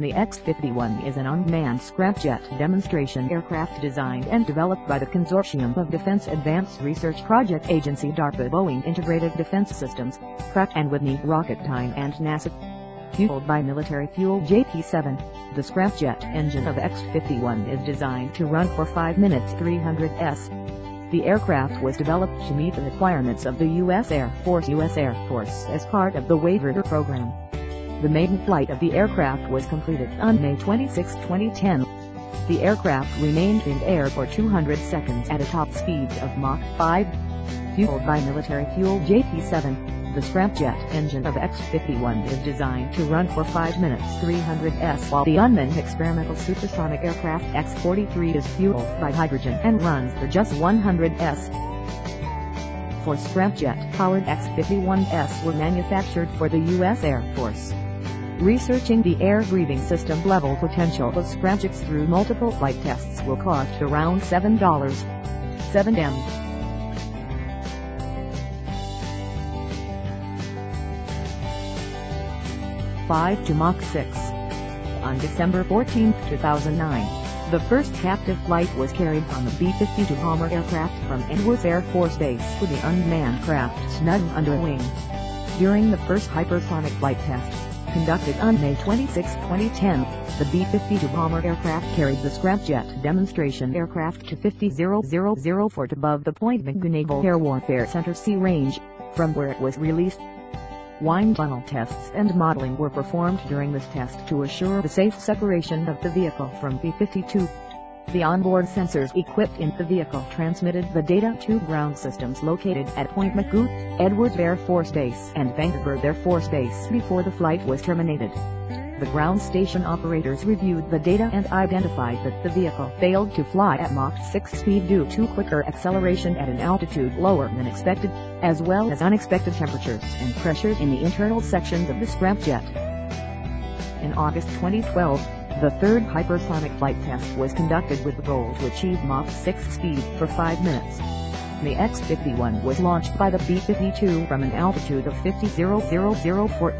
The X-51 is an unmanned scramjet demonstration aircraft designed and developed by the Consortium of Defense Advanced Research Project Agency DARPA, Boeing Integrated Defense Systems, Pratt Whitney Rocketdyne and NASA. Fueled by military fuel JP-7, the scramjet engine of X-51 is designed to run for 5 minutes 300 s. The aircraft was developed to meet the requirements of the U.S. Air Force as part of the WaveRider program. The maiden flight of the aircraft was completed on May 26, 2010. The aircraft remained in air for 200 seconds at a top speed of Mach 5. Fueled by military fuel JP-7, the scramjet engine of X-51 is designed to run for 5 minutes 300 s, while the unmanned experimental supersonic aircraft X-43 is fueled by hydrogen and runs for just 100 s. 4 scramjet-powered X-51s were manufactured for the U.S. Air Force. Researching the air-breathing system level potential of scramjets through multiple flight tests will cost around $7. 7M. Five to Mach 6. On December 14, 2009, the first captive flight was carried on the B-52 bomber aircraft from Edwards Air Force Base with the unmanned craft snug under wing. During the first hypersonic flight test, conducted on May 26, 2010, the B-52 bomber aircraft carried the scramjet demonstration aircraft to 50,000 feet above the Point Mugu Naval Air Warfare Center Sea range, from where it was released. Wind tunnel tests and modeling were performed during this test to assure the safe separation of the vehicle from B-52. The onboard sensors equipped in the vehicle transmitted the data to ground systems located at Point Mugu, Edwards Air Force Base and Vandenberg Air Force Base before the flight was terminated. The ground station operators reviewed the data and identified that the vehicle failed to fly at Mach 6 speed due to quicker acceleration at an altitude lower than expected, as well as unexpected temperatures and pressures in the internal sections of the scramjet. In August 2012, the third hypersonic flight test was conducted with the goal to achieve Mach 6 speed for 5 minutes. The X-51 was launched by the B-52 from an altitude of 50,000 feet.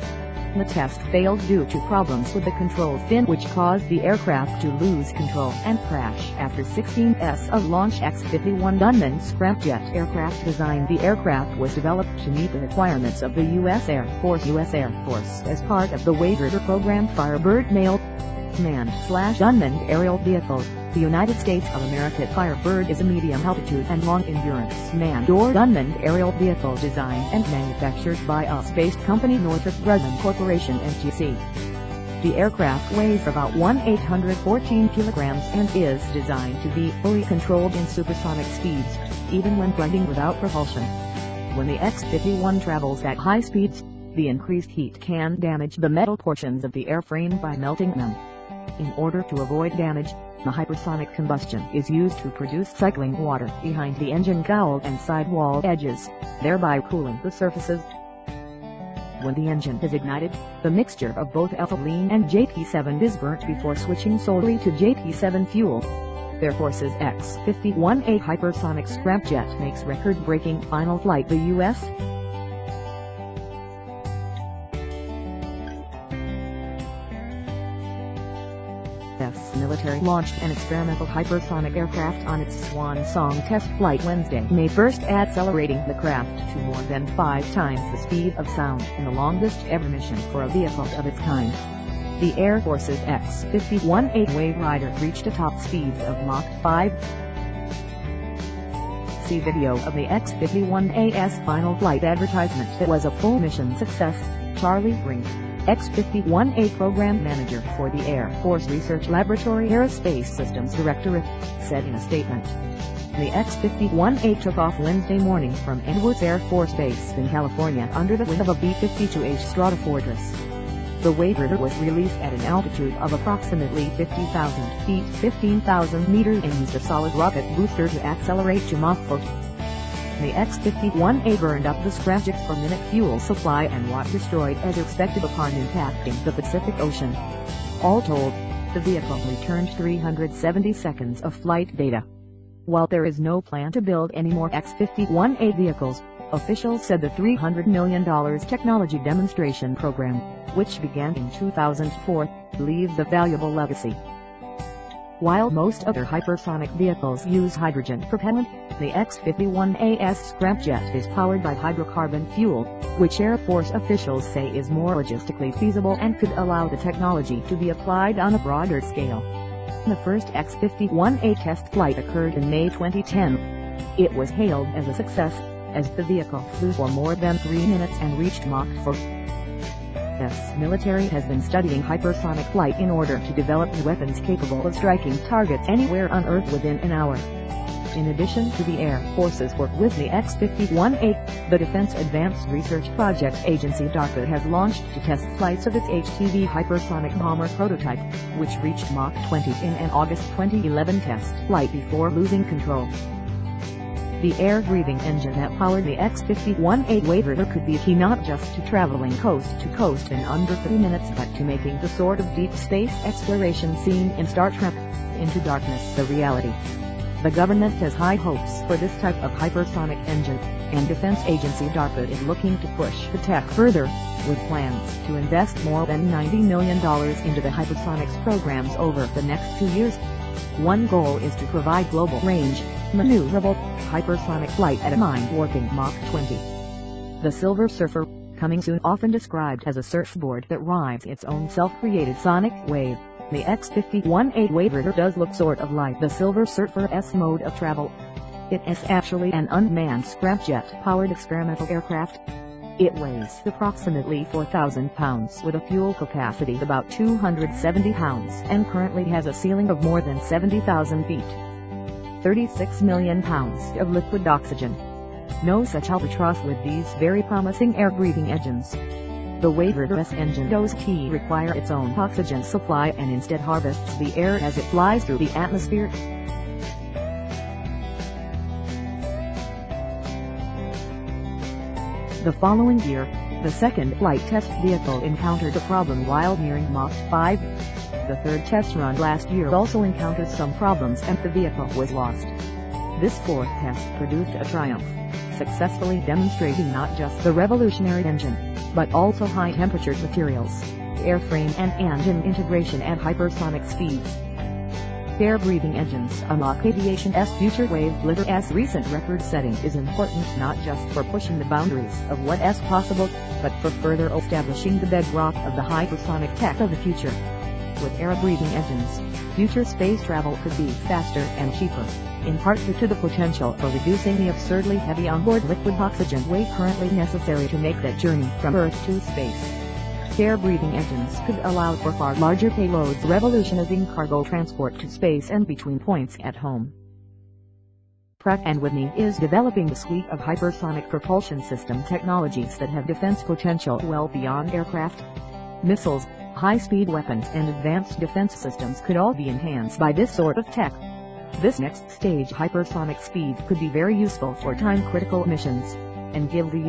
The test failed due to problems with the control fin, which caused the aircraft to lose control and crash after 16 s of launch. X-51 unmanned scramjet aircraft design. The aircraft was developed to meet the requirements of the U.S. Air Force as part of the WaveRider program. Firebird male manned/unmanned aerial vehicle. The United States of America Firebird is a medium-altitude and long-endurance manned-or unmanned aerial vehicle designed and manufactured by US-based company Northrop Grumman Corporation (NGC). The aircraft weighs about 1,814 kilograms and is designed to be fully controlled in supersonic speeds, even when gliding without propulsion. When the X-51 travels at high speeds, the increased heat can damage the metal portions of the airframe by melting them. In order to avoid damage, the hypersonic combustion is used to produce cycling water behind the engine cowl and sidewall edges, thereby cooling the surfaces. When the engine is ignited, the mixture of both ethylene and JP-7 is burnt before switching solely to JP-7 fuel. Air Force's X-51A hypersonic scramjet makes record-breaking final flight. The U.S. military launched an experimental hypersonic aircraft on its swan song test flight Wednesday, May 1, accelerating the craft to more than 5 times the speed of sound in the longest ever mission for a vehicle of its kind. The Air Force's X-51A WaveRider reached a top speed of Mach 5. See video of the X-51A's final flight advertisement. It was a full mission success, Charlie Brink, X-51A Program Manager for the Air Force Research Laboratory Aerospace Systems Directorate, said in a statement. The X-51A took off Wednesday morning from Edwards Air Force Base in California under the wing of a B-52H Stratofortress. The WaveRider was released at an altitude of approximately 50,000 feet 15,000 meters and used a solid rocket booster to accelerate to Mach 4. The X-51A burned up the scramjet per minute fuel supply and was destroyed as expected upon impacting the Pacific Ocean. All told, the vehicle returned 370 seconds of flight data. While there is no plan to build any more X-51A vehicles, officials said the $300 million technology demonstration program, which began in 2004, leaves a valuable legacy. While most other hypersonic vehicles use hydrogen propellant, the X-51A's scramjet is powered by hydrocarbon-fueled, which Air Force officials say is more logistically feasible and could allow the technology to be applied on a broader scale. The first X-51A test flight occurred in May 2010. It was hailed as a success, as the vehicle flew for more than 3 minutes and reached Mach 4. The military has been studying hypersonic flight in order to develop weapons capable of striking targets anywhere on Earth within an hour. In addition to the Air Force's work with the X-51A, the Defense Advanced Research Projects Agency DARPA has launched to test flights of its HTV hypersonic bomber prototype, which reached Mach 20 in an August 2011 test flight before losing control. The air-breathing engine that powered the X-51A WaveRider could be key not just to traveling coast to coast in under 3 minutes but to making the sort of deep space exploration seen in Star Trek, Into Darkness a reality. The government has high hopes for this type of hypersonic engine, and defense agency DARPA is looking to push the tech further, with plans to invest more than $90 million into the hypersonics programs over the next 2 years. One goal is to provide global range, maneuverable, hypersonic flight at a mind-warping Mach 20. The Silver Surfer, coming soon, often described as a surfboard that rides its own self-created sonic wave, the X-51A WaveRider does look sort of like the Silver Surfer's mode of travel. It is actually an unmanned scramjet-powered experimental aircraft. It weighs approximately 4,000 pounds with a fuel capacity of about 270 pounds and currently has a ceiling of more than 70,000 feet. 36 million pounds of liquid oxygen. No such albatross with these very promising air-breathing engines. The WaveRider's engine does require its own oxygen supply and instead harvests the air as it flies through the atmosphere. The following year, the second flight test vehicle encountered a problem while nearing Mach 5. The third test run last year also encountered some problems and the vehicle was lost. This fourth test produced a triumph, successfully demonstrating not just the revolutionary engine, but also high-temperature materials, airframe and engine integration at hypersonic speeds. Air-breathing engines unlock aviation's future. WaveRider's recent record-setting is important not just for pushing the boundaries of what is possible, but for further establishing the bedrock of the hypersonic tech of the future. With air-breathing engines, future space travel could be faster and cheaper, in part due to the potential for reducing the absurdly heavy onboard liquid oxygen weight currently necessary to make that journey from Earth to space. Air-breathing engines could allow for far larger payloads, revolutionizing cargo transport to space and between points at home. Pratt Whitney is developing a suite of hypersonic propulsion system technologies that have defense potential well beyond aircraft. Missiles, high-speed weapons and advanced defense systems could all be enhanced by this sort of tech. This next stage hypersonic speed could be very useful for time-critical missions, and give the